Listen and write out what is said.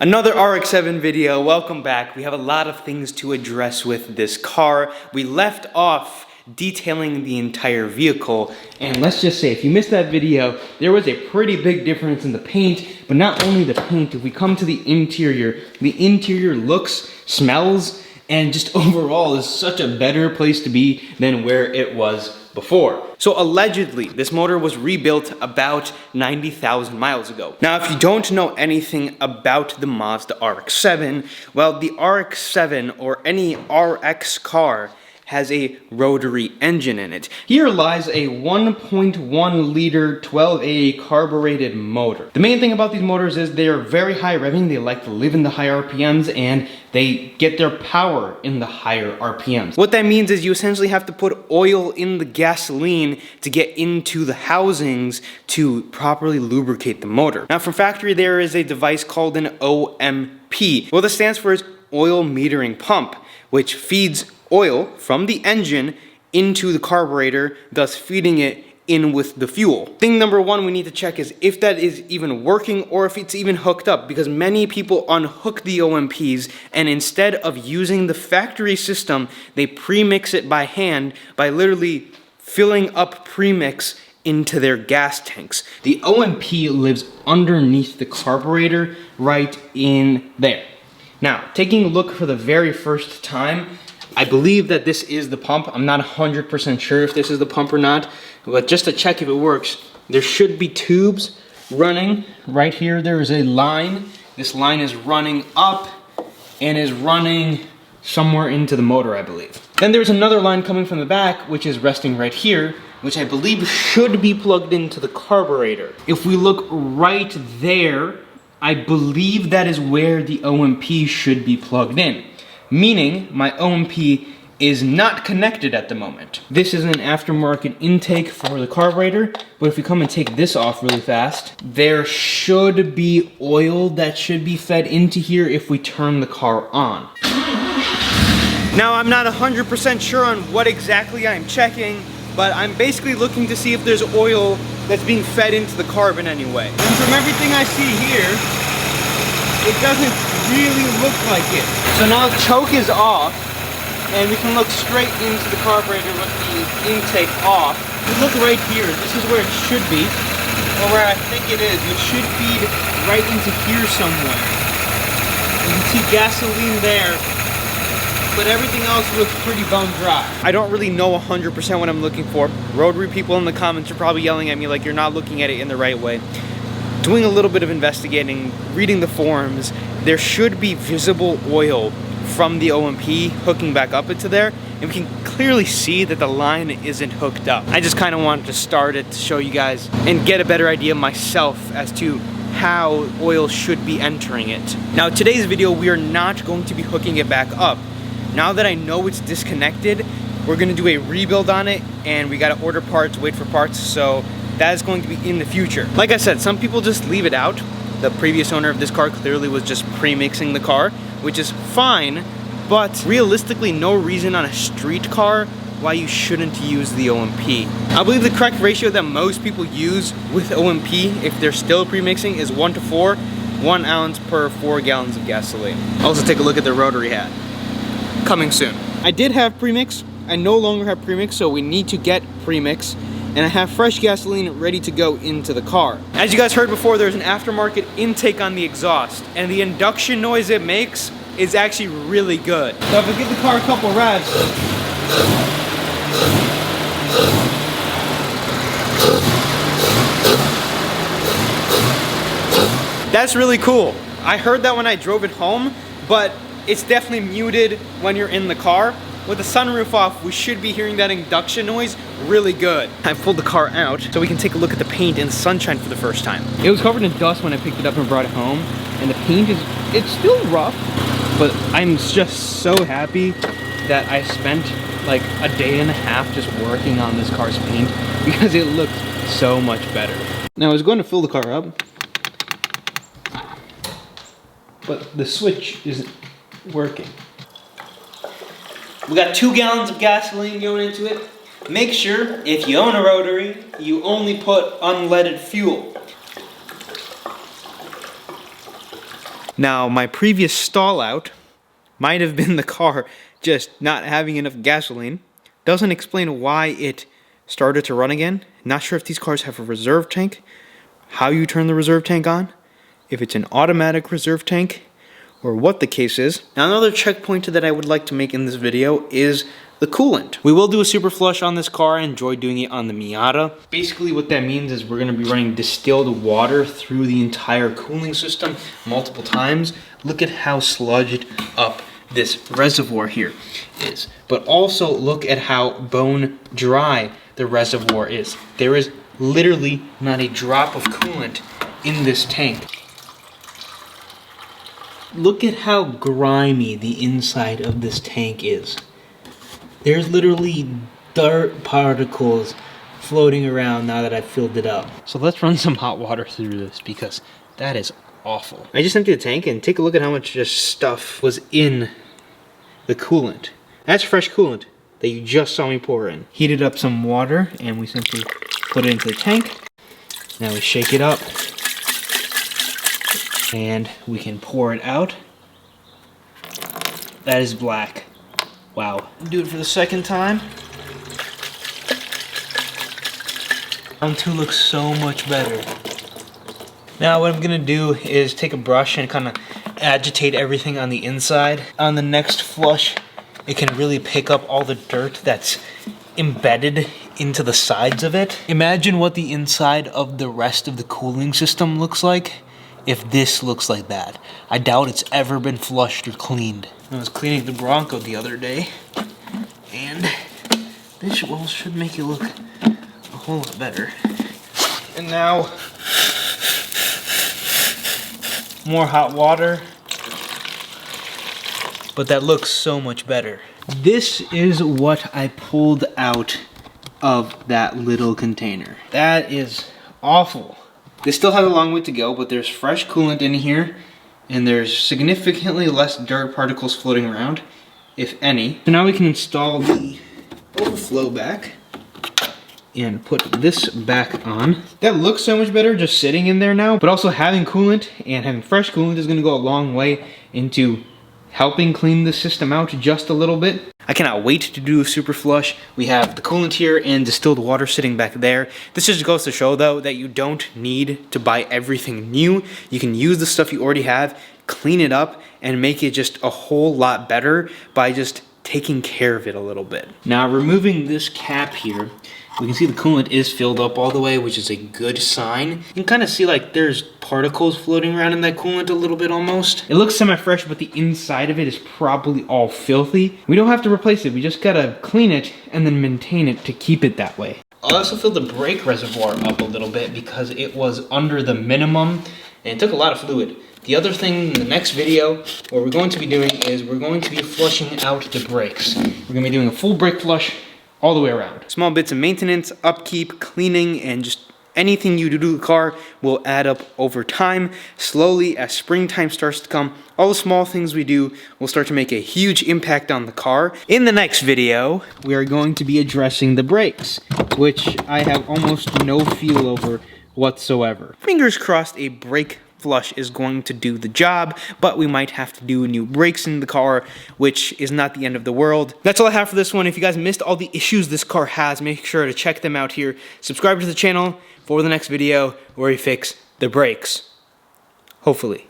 Another Rx-7 video, welcome back. We have a lot of things to address with this car. We left off detailing the entire vehicle, and let's just say, if you missed that video, there was a pretty big difference in the paint, but not only the paint, if we come to the interior looks, smells, and just overall is such a better place to be than where it was before. So allegedly, this motor was rebuilt about 90,000 miles ago. Now, if you don't know anything about the Mazda Rx-7, well, the Rx-7 or any RX car has a rotary engine in it. Here lies a 1.1 liter 12A carbureted motor. The main thing about these motors is they are very high revving, they like to live in the high RPMs, and they get their power in the higher RPMs. What that means is you essentially have to put oil in the gasoline to get into the housings to properly lubricate the motor. Now, from factory, there is a device called an OMP. What this stands for is oil metering pump, which feeds oil from the engine into the carburetor, thus feeding it in with the fuel. Thing number one we need to check is if that is even working or if it's even hooked up, because many people unhook the OMPs and instead of using the factory system, they premix it by hand by literally filling up premix into their gas tanks. The OMP lives underneath the carburetor right in there. Now, taking a look for the very first time, I believe that this is the pump. I'm not 100% sure if this is the pump or not, but just to check if it works, there should be tubes running. Right here, there is a line. This line is running up and is running somewhere into the motor, I believe. Then there's another line coming from the back, which is resting right here, which I believe should be plugged into the carburetor. If we look right there, I believe that is where the OMP should be plugged in. Meaning my OMP is not connected at the moment. This is an aftermarket intake for the carburetor, but if we come and take this off really fast, there should be oil that should be fed into here if we turn the car on. Now, I'm not 100% sure on what exactly I'm checking, but I'm basically looking to see if there's oil that's being fed into the carb in any way. And from everything I see here, it doesn't really look like it. So now the choke is off, and we can look straight into the carburetor with the intake off. If we look right here, this is where it should be, or where I think it is. It should feed right into here somewhere. You can see gasoline there, but everything else looks pretty bone dry. I don't really know 100% what I'm looking for. Rotary people in the comments are probably yelling at me like you're not looking at it in the right way. Doing a little bit of investigating, reading the forums, there should be visible oil from the OMP hooking back up into there, and we can clearly see that the line isn't hooked up. I just kind of wanted to start it to show you guys and get a better idea myself as to how oil should be entering it. Now, today's video, we are not going to be hooking it back up. Now that I know it's disconnected, we're gonna do a rebuild on it, and we gotta order parts, wait for parts, so that is going to be in the future. Like I said, some people just leave it out. The previous owner of this car clearly was just premixing the car, which is fine, but realistically, no reason on a street car why you shouldn't use the OMP. I believe the correct ratio that most people use with OMP, if they're still premixing, is 1 to 4, 1 ounce per 4 gallons of gasoline. Also, take a look at the rotary hat. Coming soon. I did have premix. I no longer have premix, so we need to get premix. And I have fresh gasoline ready to go into the car. As you guys heard before, there's an aftermarket intake on the exhaust, and the induction noise it makes is actually really good. So if I give the car a couple revs, that's really cool. I heard that when I drove it home, but it's definitely muted when you're in the car. With the sunroof off, we should be hearing that induction noise really good. I pulled the car out so we can take a look at the paint in the sunshine for the first time. It was covered in dust when I picked it up and brought it home, and the paint it's still rough, but I'm just so happy that I spent like a day and a half just working on this car's paint because it looked so much better. Now I was going to fill the car up, but the switch isn't working. We got 2 gallons of gasoline going into it. Make sure, if you own a rotary, you only put unleaded fuel. Now, my previous stall out might have been the car just not having enough gasoline. Doesn't explain why it started to run again. Not sure if these cars have a reserve tank, how you turn the reserve tank on, if it's an automatic reserve tank, or what the case is. Now, another checkpoint that I would like to make in this video is the coolant. We will do a super flush on this car. I enjoy doing it on the Miata. Basically what that means is we're gonna be running distilled water through the entire cooling system multiple times. Look at how sludged up this reservoir here is. But also look at how bone dry the reservoir is. There is literally not a drop of coolant in this tank. Look at how grimy the inside of this tank is. There's literally dirt particles floating around now that I've filled it up. So let's run some hot water through this because that is awful. I just emptied the tank and take a look at how much just stuff was in the coolant. That's fresh coolant that you just saw me pour in. Heated up some water and we simply put it into the tank. Now we shake it up and we can pour it out. That is black. Wow. Do it for the second time. Round 2 looks so much better. Now what I'm gonna do is take a brush and kind of agitate everything on the inside. On the next flush, it can really pick up all the dirt that's embedded into the sides of it. Imagine what the inside of the rest of the cooling system looks like if this looks like that. I doubt it's ever been flushed or cleaned. I was cleaning the Bronco the other day, and this should make it look a whole lot better. And now, more hot water, but that looks so much better. This is what I pulled out of that little container. That is awful. They still have a long way to go, but there's fresh coolant in here, and there's significantly less dirt particles floating around, if any. So now we can install the overflow back and put this back on. That looks so much better just sitting in there now, but also having coolant and having fresh coolant is gonna go a long way into helping clean the system out just a little bit. I cannot wait to do a super flush. We have the coolant here and distilled water sitting back there. This just goes to show though that you don't need to buy everything new. You can use the stuff you already have, clean it up, and make it just a whole lot better by just taking care of it a little bit. Now removing this cap here, we can see the coolant is filled up all the way, which is a good sign. You can kind of see like there's particles floating around in that coolant a little bit almost. It looks semi-fresh, but the inside of it is probably all filthy. We don't have to replace it. We just gotta clean it and then maintain it to keep it that way. I also filled the brake reservoir up a little bit because it was under the minimum and it took a lot of fluid. The other thing in the next video, what we're going to be doing is we're going to be flushing out the brakes. We're gonna be doing a full brake flush all the way around. Small bits of maintenance, upkeep, cleaning, and just anything you do to the car will add up over time. Slowly, as springtime starts to come, all the small things we do will start to make a huge impact on the car. In the next video, we are going to be addressing the brakes, which I have almost no feel over whatsoever. Fingers crossed a brake flush is going to do the job, but we might have to do new brakes in the car, which is not the end of the world. That's all I have for this one. If you guys missed all the issues this car has, make sure to check them out here. Subscribe to the channel for the next video where we fix the brakes. Hopefully.